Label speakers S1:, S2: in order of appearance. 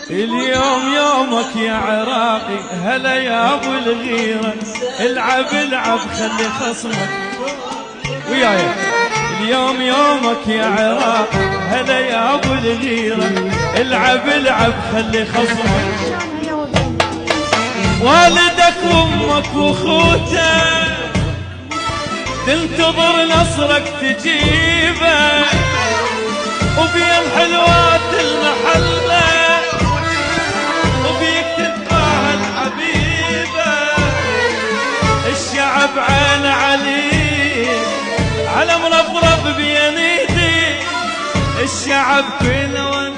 S1: اليوم يومك يا عراقي، هلا يا ابو الغيرة، العب العب خلي خصمك وياي. اليوم يومك يا عراقي، هلا يا ابو الغيرة، العب العب خلي خصمك. والدك وامك واخوتك تنتظر نصرك تجيبه، وبين حلوات المحله وبيك تتباهى الحبيبه. الشعب عين عليك على مرفرف بين ايدي، الشعب كله